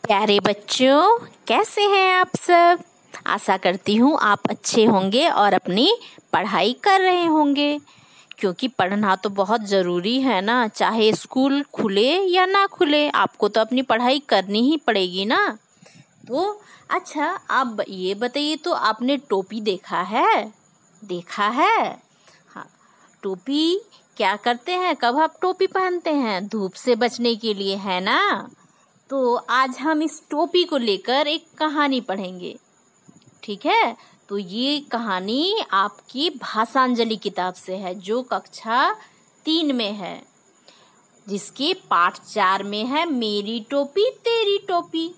प्यारे बच्चों, कैसे हैं आप सब। आशा करती हूँ आप अच्छे होंगे और अपनी पढ़ाई कर रहे होंगे, क्योंकि पढ़ना तो बहुत ज़रूरी है ना। चाहे स्कूल खुले या ना खुले, आपको तो अपनी पढ़ाई करनी ही पड़ेगी ना। तो अच्छा, आप ये बताइए, तो आपने टोपी देखा है? देखा है? हाँ, टोपी क्या करते हैं? कब आप टोपी पहनते हैं? धूप से बचने के लिए, है ना। तो आज हम इस टोपी को लेकर एक कहानी पढ़ेंगे, ठीक है। तो ये कहानी आपकी भाषांजलि किताब से है, जो कक्षा 3 में है, जिसके पाठ 4 में है मेरी टोपी तेरी टोपी।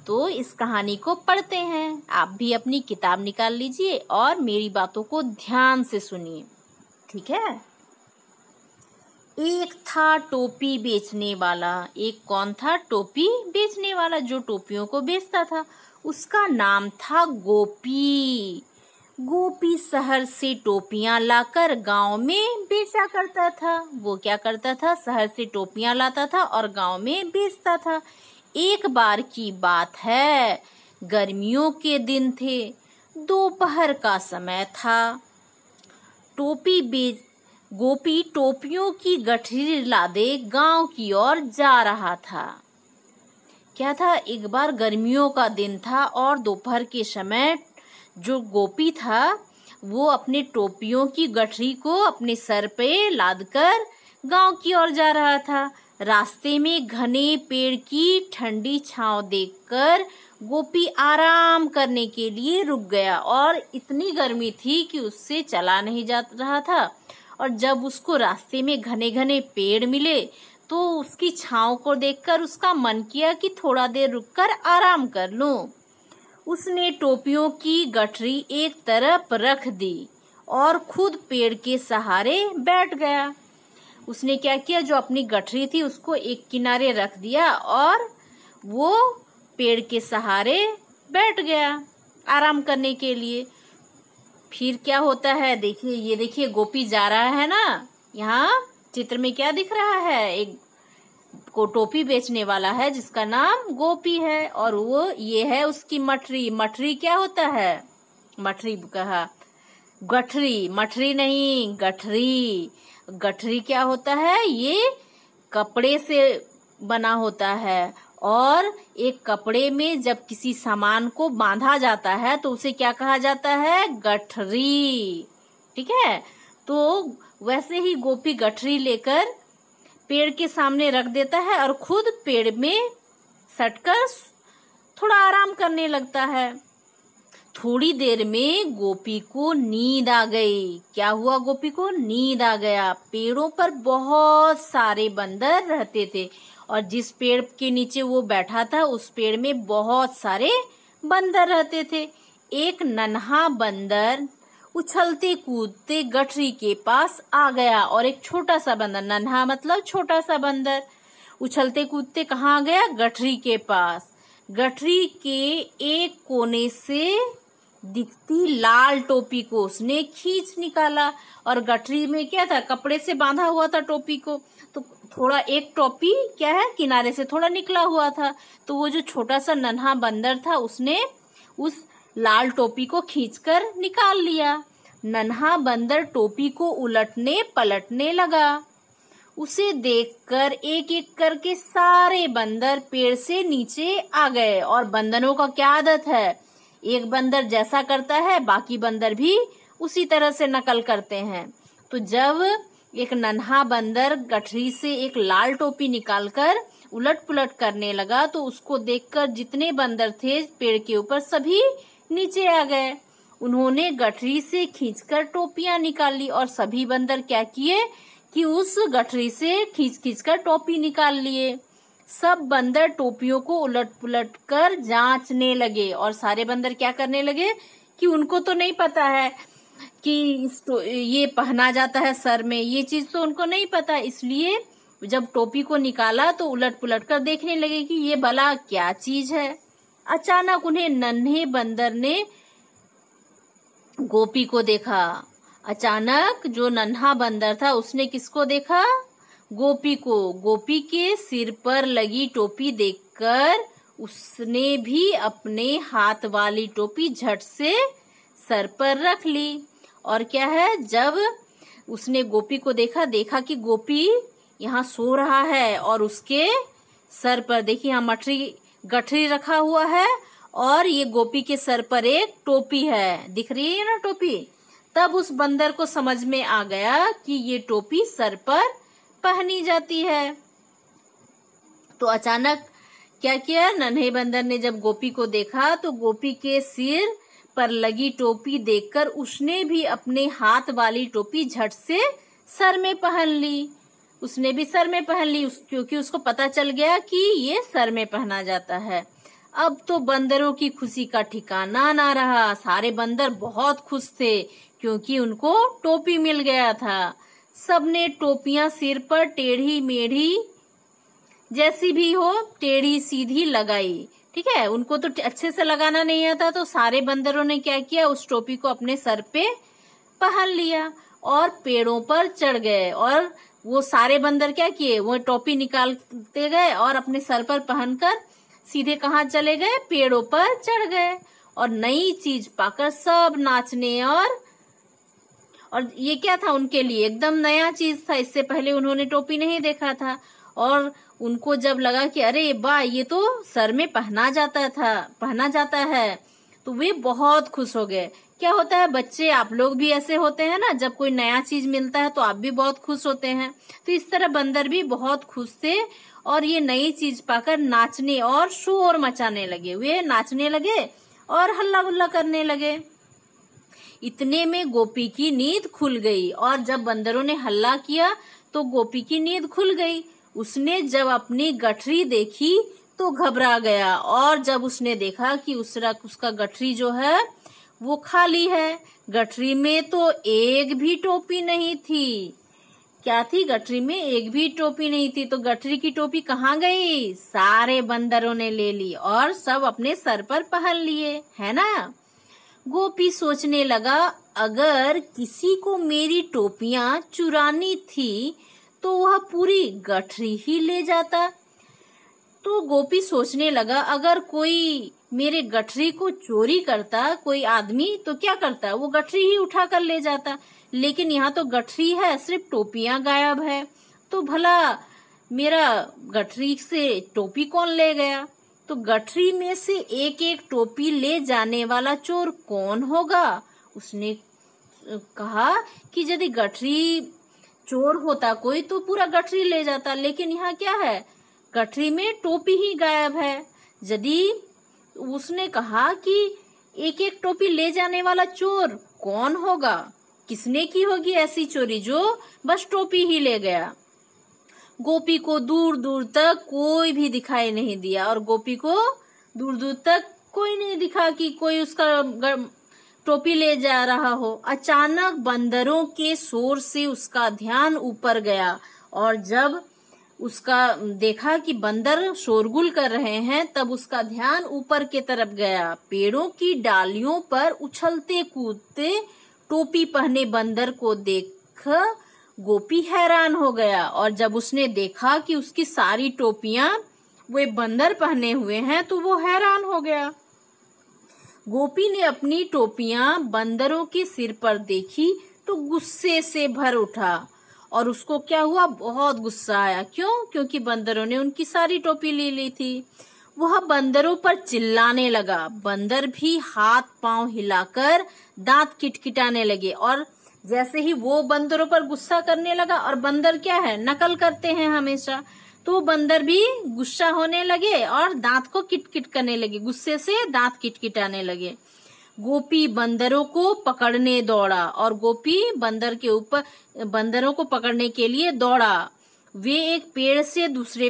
तो इस कहानी को पढ़ते हैं। आप भी अपनी किताब निकाल लीजिए और मेरी बातों को ध्यान से सुनिए, ठीक है। एक था टोपी बेचने वाला। एक कौन था? टोपी बेचने वाला, जो टोपियों को बेचता था। उसका नाम था गोपी। गोपी शहर से टोपियां लाकर गांव में बेचा करता था। वो क्या करता था? शहर से टोपियां लाता था और गांव में बेचता था। एक बार की बात है, गर्मियों के दिन थे, दोपहर का समय था। गोपी टोपियों की गठरी लादे गांव की ओर जा रहा था। क्या था? एक बार गर्मियों का दिन था और दोपहर के समय जो गोपी था वो अपने टोपियों की गठरी को अपने सर पे लादकर गांव की ओर जा रहा था। रास्ते में घने पेड़ की ठंडी छांव देखकर गोपी आराम करने के लिए रुक गया, और इतनी गर्मी थी कि उससे चला नहीं जा रहा था। और जब उसको रास्ते में घने घने पेड़ मिले तो उसकी छांव को देखकर उसका मन किया कि थोड़ा देर रुककर आराम कर लूं। उसने टोपियों की गठरी एक तरफ रख दी और खुद पेड़ के सहारे बैठ गया। उसने क्या किया? जो अपनी गठरी थी उसको एक किनारे रख दिया और वो पेड़ के सहारे बैठ गया आराम करने के लिए। फिर क्या होता है, देखिए, ये देखिए, गोपी जा रहा है ना। यहाँ चित्र में क्या दिख रहा है? एक को टोपी बेचने वाला है जिसका नाम गोपी है, और वो ये है उसकी मठरी। मठरी क्या होता है? मठरी कहा, गठरी, मठरी नहीं, गठरी। गठरी क्या होता है? ये कपड़े से बना होता है, और एक कपड़े में जब किसी सामान को बांधा जाता है तो उसे क्या कहा जाता है? गठरी, ठीक है। तो वैसे ही गोपी गठरी लेकर पेड़ के सामने रख देता है और खुद पेड़ में सटकर थोड़ा आराम करने लगता है। थोड़ी देर में गोपी को नींद आ गई। क्या हुआ? गोपी को नींद आ गया। पेड़ों पर बहुत सारे बंदर रहते थे, और जिस पेड़ के नीचे वो बैठा था उस पेड़ में बहुत सारे बंदर रहते थे। एक नन्हा बंदर उछलते कूदते गठरी के पास आ गया, और एक छोटा सा बंदर, नन्हा मतलब छोटा सा बंदर, उछलते कूदते कहाँ आ गया? गठरी के पास। गठरी के एक कोने से दिखती लाल टोपी को उसने खींच निकाला, और गठरी में क्या था? कपड़े से बांधा हुआ था टोपी को, तो थोड़ा एक टोपी क्या है, किनारे से थोड़ा निकला हुआ था। तो वो जो छोटा सा नन्हा बंदर था उसने उस लाल टोपी को खींचकर निकाल लिया। नन्हा बंदर टोपी को उलटने पलटने लगा। उसे देखकर एक एक करके सारे बंदर पेड़ से नीचे आ गए। और बंदरों का क्या आदत है? एक बंदर जैसा करता है बाकी बंदर भी उसी तरह से नकल करते हैं। तो जब एक नन्हा बंदर गठरी से एक लाल टोपी निकालकर उलट पुलट करने लगा तो उसको देखकर जितने बंदर थे पेड़ के ऊपर सभी नीचे आ गए। उन्होंने गठरी से खींचकर टोपियां निकाली, और सभी बंदर क्या किए कि उस गठरी से खींच खींचकर टोपी निकाल लिए। सब बंदर टोपियों को उलट पुलट कर जांचने लगे, और सारे बंदर क्या करने लगे कि उनको तो नहीं पता है कि ये पहना जाता है सर में, ये चीज तो उनको नहीं पता। इसलिए जब टोपी को निकाला तो उलट पुलट कर देखने लगे कि ये भला क्या चीज है। अचानक उन्हें नन्हे बंदर ने गोपी को देखा। अचानक जो नन्हा बंदर था उसने किसको देखा? गोपी को। गोपी के सिर पर लगी टोपी देखकर उसने भी अपने हाथ वाली टोपी झट से सर पर रख ली। और क्या है, जब उसने गोपी को देखा कि गोपी यहाँ सो रहा है और उसके सर पर देखिए यहाँ गठरी रखा हुआ है और ये गोपी के सर पर एक टोपी है, दिख रही है ना टोपी। तब उस बंदर को समझ में आ गया कि ये टोपी सर पर पहनी जाती है। तो अचानक क्या किया, नन्हे बंदर ने जब गोपी को देखा तो गोपी के सिर पर लगी टोपी देखकर उसने भी अपने हाथ वाली टोपी झट से सर में पहन ली। उसने भी सर में पहन ली क्योंकि उसको पता चल गया कि ये सर में पहना जाता है। अब तो बंदरों की खुशी का ठिकाना ना रहा। सारे बंदर बहुत खुश थे क्योंकि उनको टोपी मिल गया था। सबने टोपियां सिर पर टेढ़ी मेढ़ी जैसी भी हो, टेढ़ी सीधी लगाई। ठीक है, उनको तो अच्छे से लगाना नहीं आता, तो सारे बंदरों ने क्या किया, उस टोपी को अपने सर पे पहन लिया और पेड़ों पर चढ़ गए। और वो सारे बंदर क्या किए, वो टोपी निकालते गए और अपने सर पर पहनकर सीधे कहाँ चले गए, पेड़ों पर चढ़ गए। और नई चीज पाकर सब नाचने और ये क्या था उनके लिए एकदम नया चीज था, इससे पहले उन्होंने टोपी नहीं देखा था। और उनको जब लगा कि अरे वाह, ये तो सर में पहना जाता है, तो वे बहुत खुश हो गए। क्या होता है बच्चे, आप लोग भी ऐसे होते हैं ना, जब कोई नया चीज मिलता है तो आप भी बहुत खुश होते हैं। तो इस तरह बंदर भी बहुत खुश थे और ये नई चीज पाकर नाचने और शोर मचाने लगे। वे नाचने लगे और हल्ला गुल्ला करने लगे। इतने में गोपी की नींद खुल गई और जब बंदरों ने हल्ला किया तो गोपी की नींद खुल गई। उसने जब अपनी गठरी देखी तो घबरा गया और जब उसने देखा कि उसका गठरी जो है वो खाली है, गठरी में तो एक भी टोपी नहीं थी। क्या थी, गठरी में एक भी टोपी नहीं थी। तो गठरी की टोपी कहाँ गई, सारे बंदरों ने ले ली और सब अपने सर पर पहन लिए, है ना। गोपी सोचने लगा, अगर किसी को मेरी टोपियां चुरानी थी तो वह पूरी गठरी ही ले जाता। तो गोपी सोचने लगा, अगर कोई मेरे गठरी को चोरी करता कोई आदमी तो क्या करता, वो गठरी ही उठा कर ले जाता। लेकिन यहाँ तो गठरी है, सिर्फ टोपियां गायब है, तो भला मेरा गठरी से टोपी कौन ले गया। तो गठरी में से एक एक टोपी ले जाने वाला चोर कौन होगा। उसने कहा कि यदि गठरी चोर होता कोई तो पूरा गठरी ले जाता, लेकिन यहाँ क्या है, गठरी में टोपी ही गायब है। यदि उसने कहा कि एक एक टोपी ले जाने वाला चोर कौन होगा, किसने की होगी ऐसी चोरी जो बस टोपी ही ले गया। गोपी को दूर दूर तक कोई भी दिखाई नहीं दिया और गोपी को दूर दूर तक कोई नहीं दिखा कि कोई उसका टोपी ले जा रहा हो। अचानक बंदरों के शोर से उसका ध्यान ऊपर गया और जब उसका देखा कि बंदर शोरगुल कर रहे हैं तब उसका ध्यान ऊपर के तरफ गया। पेड़ों की डालियों पर उछलते कूदते टोपी पहने बंदर को देख गोपी हैरान हो गया और जब उसने देखा कि उसकी सारी टोपियां वे बंदर पहने हुए हैं तो वो हैरान हो गया। गोपी ने अपनी टोपियां बंदरों के सिर पर देखी तो गुस्से से भर उठा और उसको क्या हुआ, बहुत गुस्सा आया। क्यों? क्योंकि बंदरों ने उनकी सारी टोपी ले ली थी। वह बंदरों पर चिल्लाने लगा। बंदर भी हाथ पांव हिलाकर दांत किटकिटाने लगे और जैसे ही वो बंदरों पर गुस्सा करने लगा, और बंदर क्या है, नकल करते हैं हमेशा, तो बंदर भी गुस्सा होने लगे और दांत को किटकिट करने लगे, गुस्से से दांत किटकिटाने लगे। गोपी बंदरों को पकड़ने दौड़ा और गोपी बंदरों को पकड़ने के लिए दौड़ा। वे एक पेड़ से दूसरे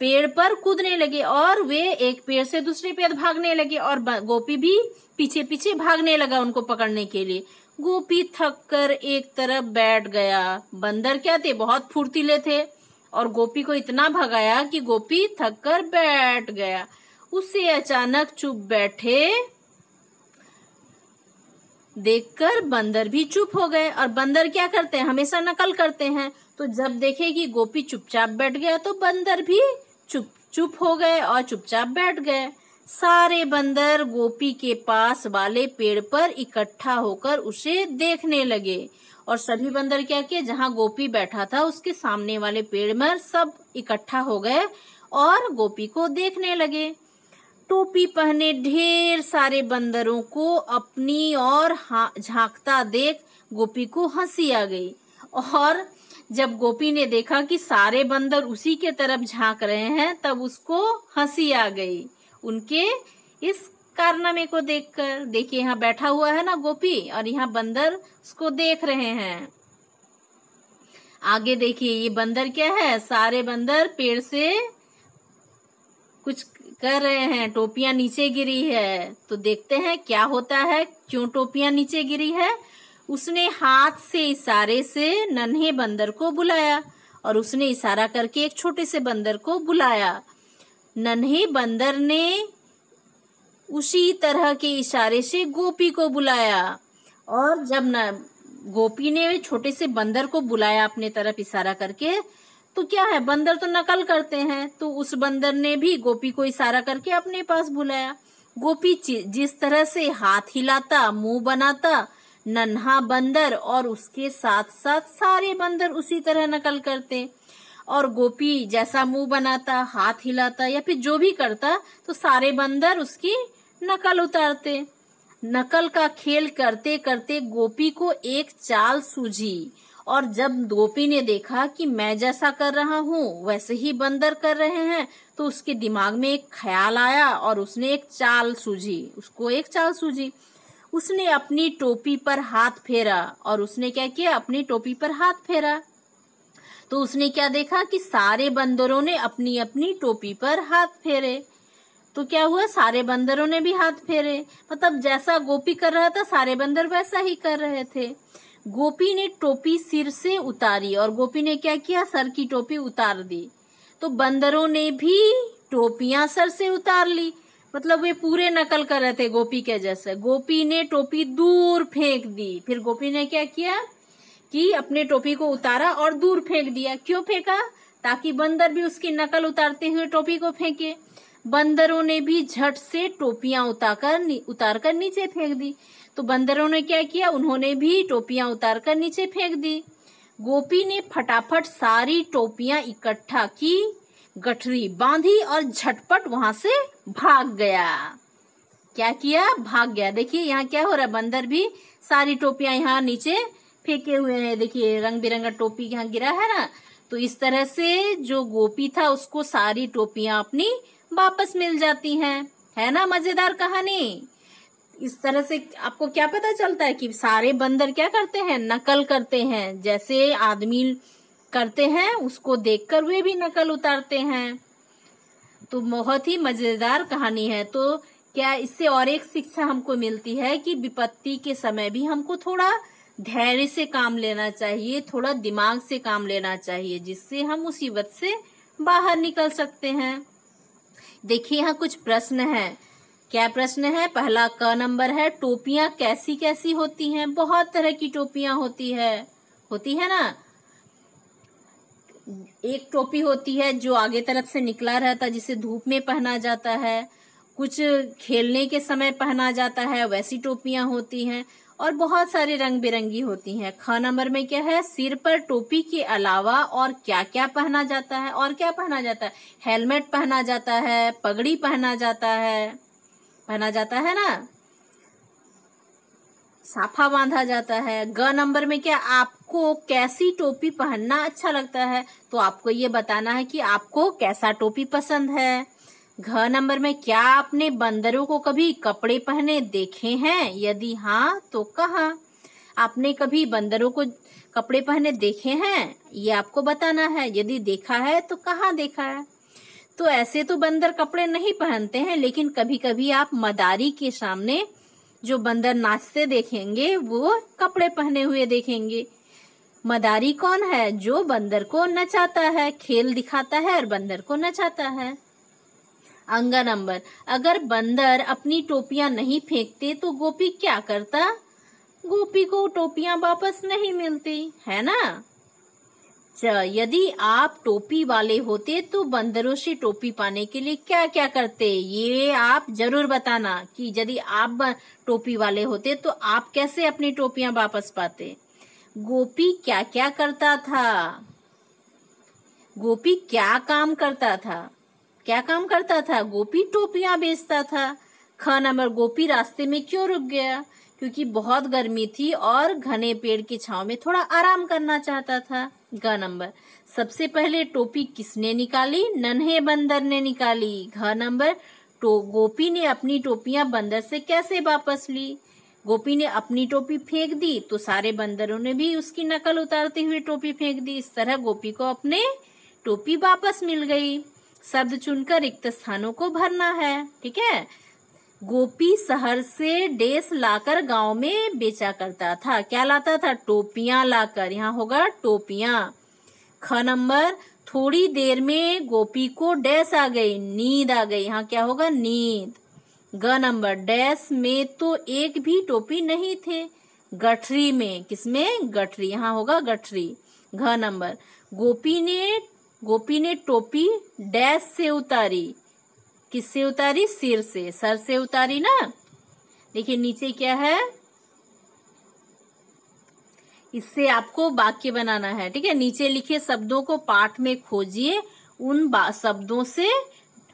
पेड़ पर कूदने लगे और वे एक पेड़ से दूसरे पेड़ भागने लगे और गोपी भी पीछे पीछे भागने लगा उनको पकड़ने के लिए। गोपी थक कर एक तरफ बैठ गया। बंदर क्या थे, बहुत फुर्तीले थे और गोपी को इतना भगाया कि गोपी थक कर बैठ गया। उसे अचानक चुप बैठे देखकर बंदर भी चुप हो गए। और बंदर क्या करते हैं, हमेशा नकल करते हैं, तो जब देखे कि गोपी चुपचाप बैठ गया तो बंदर भी चुप चुप हो गए और चुपचाप बैठ गए। सारे बंदर गोपी के पास वाले पेड़ पर इकट्ठा होकर उसे देखने लगे। और सभी बंदर क्या किए, जहाँ गोपी बैठा था उसके सामने वाले पेड़ में सब इकट्ठा हो गए और गोपी को देखने लगे। टोपी पहने ढेर सारे बंदरों को अपनी ओर झांकता देख गोपी को हंसी आ गई। और जब गोपी ने देखा कि सारे बंदर उसी के तरफ झांक रहे हैं, तब उसको हंसी आ गई उनके इस कारनामे को देखकर। देखिए यहाँ बैठा हुआ है ना गोपी, और यहाँ बंदर उसको देख रहे हैं। आगे देखिए ये बंदर क्या है, सारे बंदर पेड़ से कुछ कर रहे हैं, टोपियां नीचे गिरी है। तो देखते हैं क्या होता है, क्यों टोपियां नीचे गिरी है। उसने हाथ से इशारे से नन्हे बंदर को बुलाया और उसने इशारा करके एक छोटे से बंदर को बुलाया। नन्हे बंदर ने उसी तरह के इशारे से गोपी को बुलाया। और जब गोपी ने छोटे से बंदर को बुलाया अपने तरफ इशारा करके, तो क्या है, बंदर तो नकल करते हैं, तो उस बंदर ने भी गोपी को इशारा करके अपने पास बुलाया। गोपी जिस तरह से हाथ हिलाता, मुंह बनाता, नन्हा बंदर और उसके साथ साथ सारे बंदर उसी तरह नकल करते। और गोपी जैसा मुंह बनाता, हाथ हिलाता या फिर जो भी करता, तो सारे बंदर उसकी नकल उतारते। नकल का खेल करते करते गोपी को एक चाल सूझी। और जब गोपी ने देखा कि मैं जैसा कर रहा हूँ वैसे ही बंदर कर रहे हैं, तो उसके दिमाग में एक ख्याल आया और उसने एक चाल सूझी। उसने अपनी टोपी पर हाथ फेरा। और उसने क्या किया, अपनी टोपी पर हाथ फेरा। तो उसने क्या देखा कि सारे बंदरों ने अपनी अपनी टोपी पर हाथ फेरे। तो क्या हुआ, सारे बंदरों ने भी हाथ फेरे। मतलब जैसा गोपी कर रहा था सारे बंदर वैसा ही कर रहे थे। गोपी ने टोपी सिर से उतारी और गोपी ने क्या किया, सर की टोपी उतार दी। तो बंदरों ने भी टोपियां सर से उतार ली। मतलब वे पूरे नकल कर रहे थे गोपी के जैसे। गोपी ने टोपी दूर फेंक दी। फिर गोपी ने क्या किया कि अपने टोपी को उतारा और दूर फेंक दिया। क्यों फेंका, ताकि बंदर भी उसकी नकल उतारते हुए टोपी को फेंके। बंदरों ने भी झट से टोपियां उतारकर नीचे फेंक दी। तो बंदरों ने क्या किया, उन्होंने भी टोपियां उतारकर नीचे फेंक दी। गोपी ने फटाफट सारी टोपियां इकट्ठा की, गठरी बांधी और झटपट वहां से भाग गया। क्या किया, भाग गया। देखिए यहाँ क्या हो रहा है, बंदर भी सारी टोपियां यहाँ नीचे फेंके हुए हैं। देखिए रंग बिरंगा टोपी यहाँ गिरा है ना। तो इस तरह से जो गोपी था उसको सारी टोपियां अपनी वापस मिल जाती हैं। है ना मजेदार कहानी। इस तरह से आपको क्या पता चलता है कि सारे बंदर क्या करते हैं, नकल करते हैं। जैसे आदमी करते हैं उसको देखकर वे भी नकल उतारते हैं। तो बहुत ही मजेदार कहानी है। तो क्या इससे और एक शिक्षा हमको मिलती है कि विपत्ति के समय भी हमको थोड़ा धैर्य से काम लेना चाहिए, थोड़ा दिमाग से काम लेना चाहिए, जिससे हम मुसीबत से बाहर निकल सकते हैं। देखिए यहाँ कुछ प्रश्न हैं। क्या प्रश्न है, पहला क नंबर है, टोपियां कैसी कैसी होती हैं। बहुत तरह की टोपियां होती है ना। एक टोपी होती है जो आगे तरफ से निकला रहता है, जिसे धूप में पहना जाता है। कुछ खेलने के समय पहना जाता है, वैसी टोपियां होती हैं। और बहुत सारी रंग बिरंगी होती हैं। ख नंबर में क्या है, सिर पर टोपी के अलावा और क्या क्या पहना जाता है। और क्या पहना जाता है, हेलमेट पहना जाता है, पगड़ी पहना जाता है ना, साफा बांधा जाता है। ग नंबर में क्या, आपको कैसी टोपी पहनना अच्छा लगता है। तो आपको ये बताना है कि आपको कैसा टोपी पसंद है। घ नंबर में, क्या आपने बंदरों को कभी कपड़े पहने देखे हैं, यदि हाँ तो कहाँ। आपने कभी बंदरों को कपड़े पहने देखे हैं, ये आपको बताना है। यदि देखा है तो कहाँ देखा है। तो ऐसे तो बंदर कपड़े नहीं पहनते हैं, लेकिन कभी कभी आप मदारी के सामने जो बंदर नाचते देखेंगे वो कपड़े पहने हुए देखेंगे। मदारी कौन है, जो बंदर को नचाता है, खेल दिखाता है और बंदर को नचाता है। अंग नंबर, अगर बंदर अपनी टोपियां नहीं फेंकते तो गोपी क्या करता। गोपी को टोपियां वापस नहीं मिलती, है ना। यदि आप टोपी वाले होते तो बंदरों से टोपी पाने के लिए क्या क्या करते, ये आप जरूर बताना कि यदि आप टोपी वाले होते तो आप कैसे अपनी टोपियां वापस पाते। गोपी क्या क्या करता था, गोपी क्या काम करता था, क्या काम करता था, गोपी टोपियां बेचता था। ख नंबर, गोपी रास्ते में क्यों रुक गया, क्योंकि बहुत गर्मी थी और घने पेड़ की छांव में थोड़ा आराम करना चाहता था। ग नंबर, सबसे पहले टोपी किसने निकाली, नन्हे बंदर ने निकाली। घ नंबर, गोपी ने अपनी टोपियां बंदर से कैसे वापस ली, गोपी ने अपनी टोपी फेंक दी तो सारे बंदरों ने भी उसकी नकल उतारते हुए टोपी फेंक दी। इस तरह गोपी को अपने टोपी वापस मिल गई। शब्द चुनकर रिक्त स्थानों को भरना है, ठीक है। गोपी शहर से डेस लाकर गांव में बेचा करता था, क्या लाता था, टोपियां लाकर, यहाँ होगा टोपियां। ख नंबर, थोड़ी देर में गोपी को डैश आ गई, नींद आ गई, यहाँ क्या होगा, नींद। ग नंबर, डैश में तो एक भी टोपी नहीं थे, गठरी में, किसमें, गठरी, यहाँ होगा गठरी। घ नंबर, गोपी ने टोपी डैश से उतारी, किससे उतारी, सिर से, सर से उतारी ना। देखिए नीचे क्या है, इससे आपको वाक्य बनाना है, ठीक है। नीचे लिखे शब्दों को पाठ में खोजिए, उन शब्दों से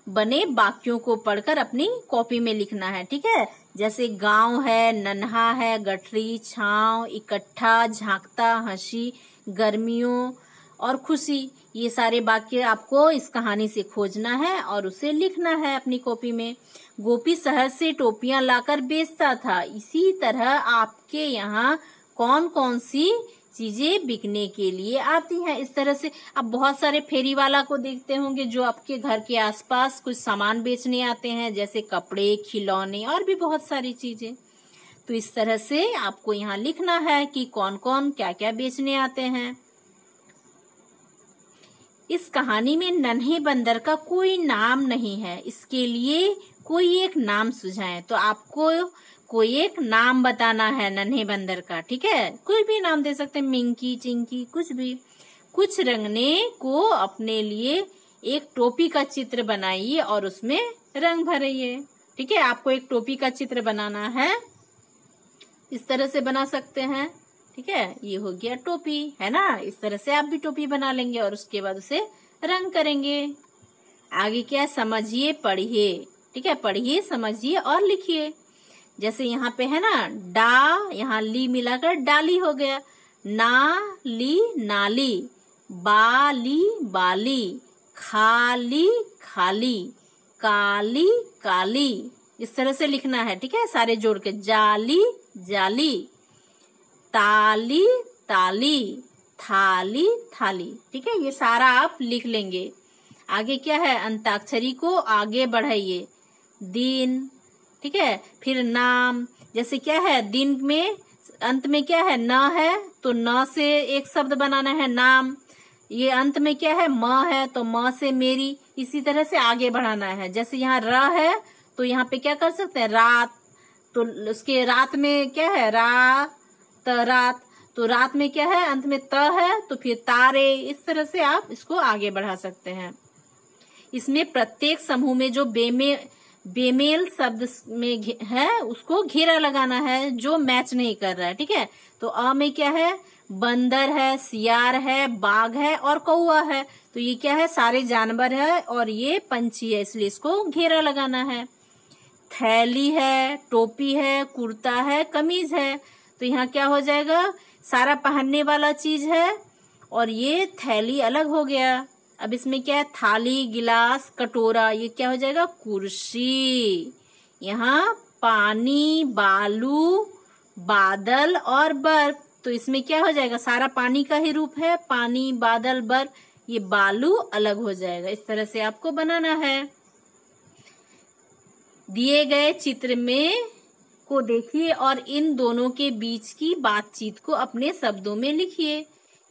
बने वाक्यों को पढ़कर अपनी कॉपी में लिखना है, ठीक है। जैसे गांव है, नन्हा है, गठरी, छांव, इकट्ठा, झांकता, हंसी, गर्मियों और खुशी, ये सारे वाक्य आपको इस कहानी से खोजना है और उसे लिखना है अपनी कॉपी में। गोपी शहर से टोपियां लाकर बेचता था, इसी तरह आपके यहाँ कौन कौन सी चीजें बिकने के लिए आती हैं। इस तरह से आप बहुत सारे फेरी वाला को देखते होंगे जो आपके घर के आसपास कुछ सामान बेचने आते हैं, जैसे कपड़े, खिलौने और भी बहुत सारी चीजें। तो इस तरह से आपको यहाँ लिखना है कि कौन कौन क्या क्या बेचने आते हैं। इस कहानी में नन्हे बंदर का कोई नाम नहीं है, इसके लिए कोई एक नाम सुझाएं। तो आपको कोई एक नाम बताना है नन्हे बंदर का, ठीक है। कोई भी नाम दे सकते हैं, मिंकी, चिंकी, कुछ भी। कुछ रंगने को अपने लिए एक टोपी का चित्र बनाइए और उसमें रंग भरिए, ठीक है। आपको एक टोपी का चित्र बनाना है, इस तरह से बना सकते हैं, ठीक है। ये हो गया टोपी, है ना। इस तरह से आप भी टोपी बना लेंगे और उसके बाद उसे रंग करेंगे। आगे क्या, समझिए, पढ़िए, ठीक है। पढ़िए, समझिए और लिखिए। जैसे यहाँ पे है ना डा, यहाँ ली मिलाकर डाली हो गया। ना ली नाली, बाली बाली, खाली खाली, काली काली, इस तरह से लिखना है, ठीक है। सारे जोड़ के, जाली जाली, ताली ताली, थाली थाली, ठीक है। ये सारा आप लिख लेंगे। आगे क्या है, अंताक्षरी को आगे बढ़ाइए। दिन, ठीक है। फिर नाम, जैसे क्या है, दिन में अंत में क्या है, न है तो न से एक शब्द बनाना है, नाम। ये अंत में क्या है, म है तो म से मेरी, इसी तरह से आगे बढ़ाना है। जैसे यहाँ र है तो यहाँ पे क्या कर सकते हैं, रात, तो उसके रात में क्या है, रात, तो रात में क्या है, अंत में त है तो फिर तारे। इस तरह से आप इसको आगे बढ़ा सकते हैं। इसमें प्रत्येक समूह में जो बेमेल शब्द में है उसको घेरा लगाना है, जो मैच नहीं कर रहा है, ठीक है। तो अ में क्या है, बंदर है, सियार है, बाघ है और कौआ है। तो ये क्या है, सारे जानवर है और ये पंछी है, इसलिए इसको घेरा लगाना है। थैली है, टोपी है, कुर्ता है, कमीज है। तो यहाँ क्या हो जाएगा, सारा पहनने वाला चीज है और ये थैली अलग हो गया। अब इसमें क्या है, थाली, गिलास, कटोरा, ये क्या हो जाएगा, कुर्सी। यहाँ पानी, बालू, बादल और बर्फ, तो इसमें क्या हो जाएगा, सारा पानी का ही रूप है, पानी, बादल, बर्फ, ये बालू अलग हो जाएगा। इस तरह से आपको बनाना है। दिए गए चित्र में को देखिए और इन दोनों के बीच की बातचीत को अपने शब्दों में लिखिए।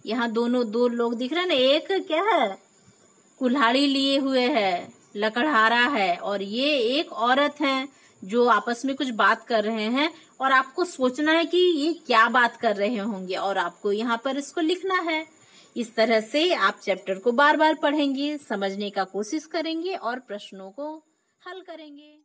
यहाँ दो लोग दिख रहे हैं ना, एक क्या है, कुल्हाड़ी लिए हुए है, लकड़हारा है, और ये एक औरत है जो आपस में कुछ बात कर रहे हैं और आपको सोचना है कि ये क्या बात कर रहे होंगे और आपको यहाँ पर इसको लिखना है। इस तरह से आप चैप्टर को बार बार पढ़ेंगे, समझने का कोशिश करेंगे और प्रश्नों को हल करेंगे।